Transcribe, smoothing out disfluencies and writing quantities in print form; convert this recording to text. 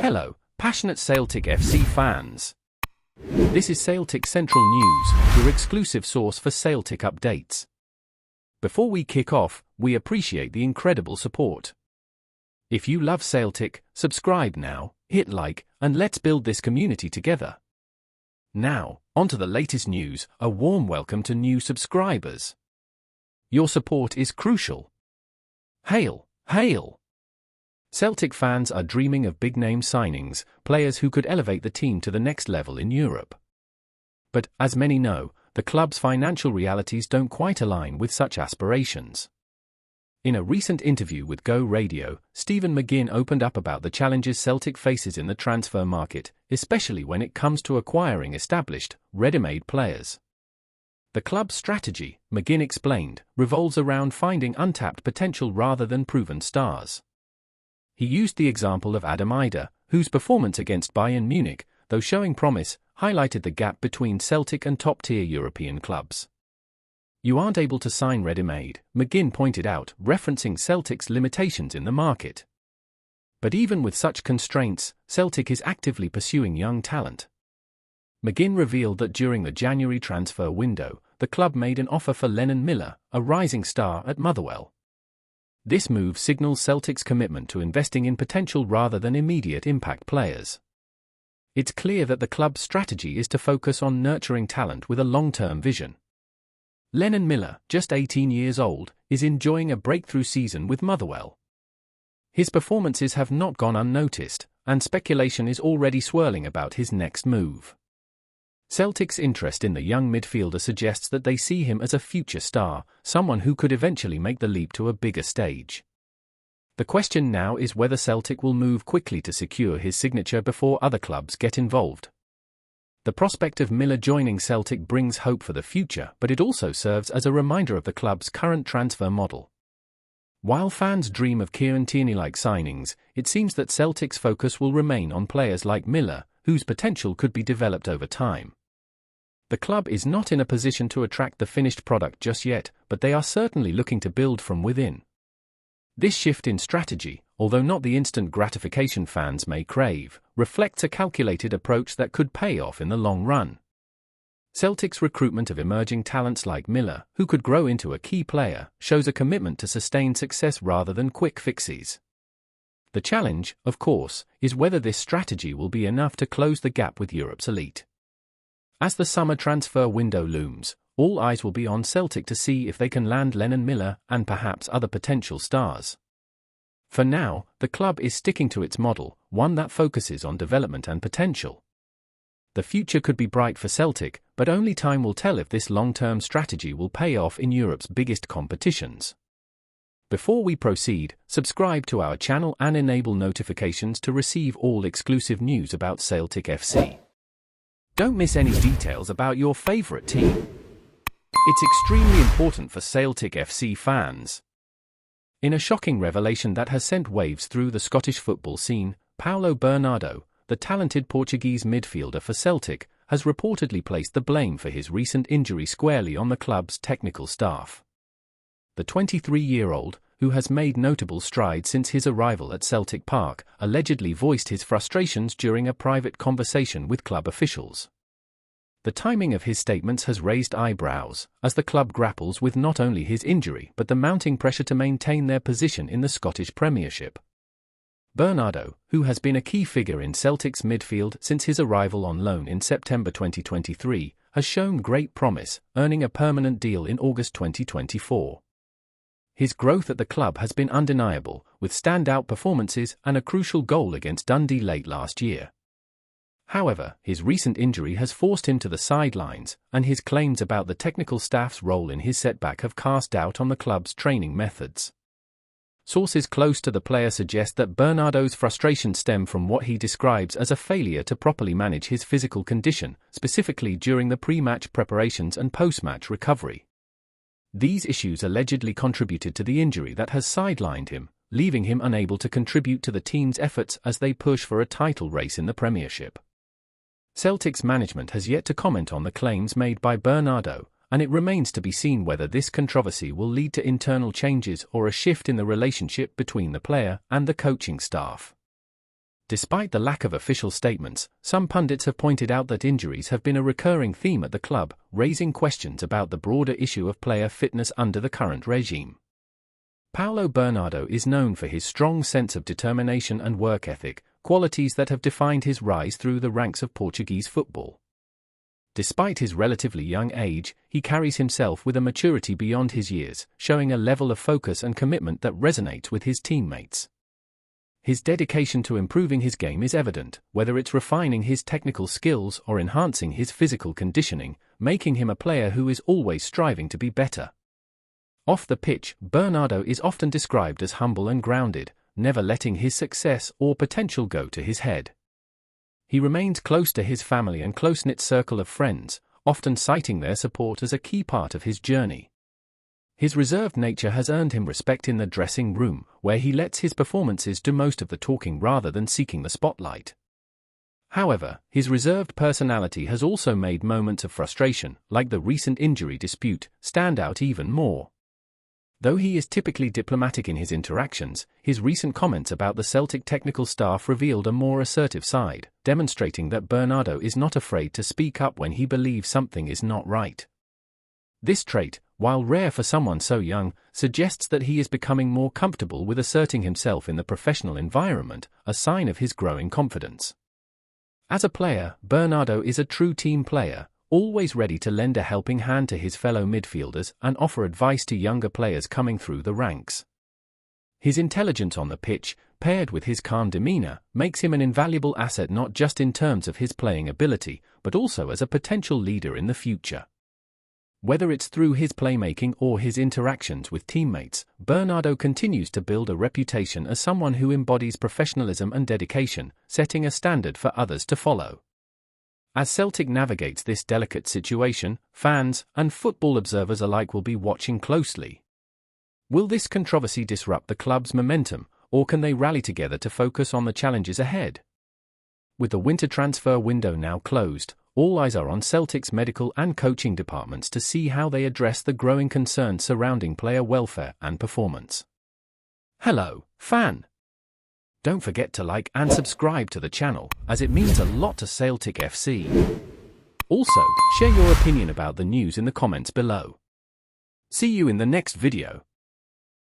Hello, passionate Celtic FC fans. This is Celtic Central News, your exclusive source for Celtic updates. Before we kick off, we appreciate the incredible support. If you love Celtic, subscribe now, hit like, and let's build this community together. Now, onto the latest news. A warm welcome to new subscribers. Your support is crucial. Hail, hail! Celtic fans are dreaming of big-name signings, players who could elevate the team to the next level in Europe. But, as many know, the club's financial realities don't quite align with such aspirations. In a recent interview with Go Radio, Stephen McGinn opened up about the challenges Celtic faces in the transfer market, especially when it comes to acquiring established, ready-made players. The club's strategy, McGinn explained, revolves around finding untapped potential rather than proven stars. He used the example of Adam Ida, whose performance against Bayern Munich, though showing promise, highlighted the gap between Celtic and top-tier European clubs. You aren't able to sign ready-made, McGinn pointed out, referencing Celtic's limitations in the market. But even with such constraints, Celtic is actively pursuing young talent. McGinn revealed that during the January transfer window, the club made an offer for Lennon Miller, a rising star at Motherwell. This move signals Celtic's commitment to investing in potential rather than immediate impact players. It's clear that the club's strategy is to focus on nurturing talent with a long-term vision. Lennon Miller, just 18 years old, is enjoying a breakthrough season with Motherwell. His performances have not gone unnoticed, and speculation is already swirling about his next move. Celtic's interest in the young midfielder suggests that they see him as a future star, someone who could eventually make the leap to a bigger stage. The question now is whether Celtic will move quickly to secure his signature before other clubs get involved. The prospect of Miller joining Celtic brings hope for the future, but it also serves as a reminder of the club's current transfer model. While fans dream of Kieran Tierney-like signings, it seems that Celtic's focus will remain on players like Miller, whose potential could be developed over time. The club is not in a position to attract the finished product just yet, but they are certainly looking to build from within. This shift in strategy, although not the instant gratification fans may crave, reflects a calculated approach that could pay off in the long run. Celtic's recruitment of emerging talents like Miller, who could grow into a key player, shows a commitment to sustained success rather than quick fixes. The challenge, of course, is whether this strategy will be enough to close the gap with Europe's elite. As the summer transfer window looms, all eyes will be on Celtic to see if they can land Lennon Miller and perhaps other potential stars. For now, the club is sticking to its model, one that focuses on development and potential. The future could be bright for Celtic, but only time will tell if this long-term strategy will pay off in Europe's biggest competitions. Before we proceed, subscribe to our channel and enable notifications to receive all exclusive news about Celtic FC. Don't miss any details about your favorite team. It's extremely important for Celtic FC fans. In a shocking revelation that has sent waves through the Scottish football scene, Paulo BERNARDO, the talented Portuguese midfielder for Celtic, has reportedly placed the blame for his recent injury squarely on the club's technical staff. The 23-year-old, who has made notable strides since his arrival at Celtic Park, allegedly voiced his frustrations during a private conversation with club officials. The timing of his statements has raised eyebrows, as the club grapples with not only his injury but the mounting pressure to maintain their position in the Scottish Premiership. BERNARDO, who has been a key figure in Celtic's midfield since his arrival on loan in September 2023, has shown great promise, earning a permanent deal in August 2024. His growth at the club has been undeniable, with standout performances and a crucial goal against Dundee late last year. However, his recent injury has forced him to the sidelines, and his claims about the technical staff's role in his setback have cast doubt on the club's training methods. Sources close to the player suggest that BERNARDO's frustrations stem from what he describes as a failure to properly manage his physical condition, specifically during the pre-match preparations and post-match recovery. These issues allegedly contributed to the injury that has sidelined him, leaving him unable to contribute to the team's efforts as they push for a title race in the Premiership. Celtic's management has yet to comment on the claims made by BERNARDO, and it remains to be seen whether this controversy will lead to internal changes or a shift in the relationship between the player and the coaching staff. Despite the lack of official statements, some pundits have pointed out that injuries have been a recurring theme at the club, raising questions about the broader issue of player fitness under the current regime. Paulo Bernardo is known for his strong sense of determination and work ethic, qualities that have defined his rise through the ranks of Portuguese football. Despite his relatively young age, he carries himself with a maturity beyond his years, showing a level of focus and commitment that resonates with his teammates. His dedication to improving his game is evident, whether it's refining his technical skills or enhancing his physical conditioning, making him a player who is always striving to be better. Off the pitch, Bernardo is often described as humble and grounded, never letting his success or potential go to his head. He remains close to his family and close-knit circle of friends, often citing their support as a key part of his journey. His reserved nature has earned him respect in the dressing room, where he lets his performances do most of the talking rather than seeking the spotlight. However, his reserved personality has also made moments of frustration, like the recent injury dispute, stand out even more. Though he is typically diplomatic in his interactions, his recent comments about the Celtic technical staff revealed a more assertive side, demonstrating that Bernardo is not afraid to speak up when he believes something is not right. This trait, while rare for someone so young, suggests that he is becoming more comfortable with asserting himself in the professional environment, a sign of his growing confidence. As a player, Bernardo is a true team player, always ready to lend a helping hand to his fellow midfielders and offer advice to younger players coming through the ranks. His intelligence on the pitch, paired with his calm demeanor, makes him an invaluable asset not just in terms of his playing ability, but also as a potential leader in the future. Whether it's through his playmaking or his interactions with teammates, Bernardo continues to build a reputation as someone who embodies professionalism and dedication, setting a standard for others to follow. As Celtic navigates this delicate situation, fans and football observers alike will be watching closely. Will this controversy disrupt the club's momentum, or can they rally together to focus on the challenges ahead? With the winter transfer window now closed, all eyes are on Celtic's medical and coaching departments to see how they address the growing concerns surrounding player welfare and performance. Hello, fan! Don't forget to like and subscribe to the channel, as it means a lot to Celtic FC. Also, share your opinion about the news in the comments below. See you in the next video.